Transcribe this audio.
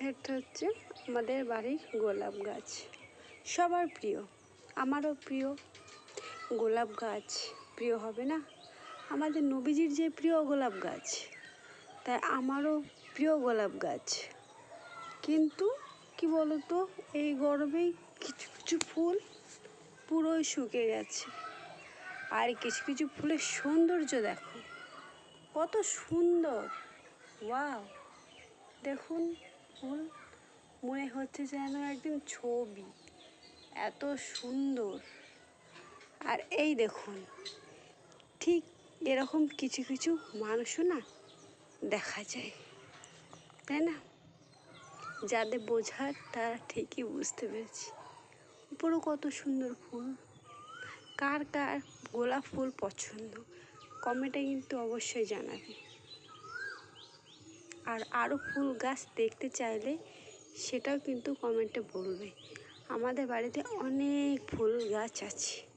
এটা হচ্ছে আমাদের বাড়ির গোলাপ গাছ, সবার প্রিয়, আমারও প্রিয়। গোলাপ গাছ প্রিয় হবে না? আমাদের নবীজির যে প্রিয় গোলাপ গাছ, তাই আমারও প্রিয় গোলাপ গাছ। কিন্তু কি বলতো, এই গরমেই কিছু কিছু ফুল পুরোই শুকিয়ে গেছে। আর কিছু কিছু ফুলের সৌন্দর্য দেখো, কত সুন্দর! ওয়াও, দেখুন ফুল, মনে হচ্ছে যেন একদম ছবি, এত সুন্দর। আর এই দেখুন, ঠিক এরকম কিছু কিছু মানুষও না দেখা যায়, তাই না? যাদের বোঝার তারা ঠিকই বুঝতে পেরেছি। উপরেও কত সুন্দর ফুল। কার কার গোলাপ ফুল পছন্দ কমেন্টে কিন্তু অবশ্যই জানাবে। আর আরও ফুল গাছ দেখতে চাইলে সেটাও কিন্তু কমেন্টে বলবে। আমাদের বাড়িতে অনেক ফুল গাছ আছে।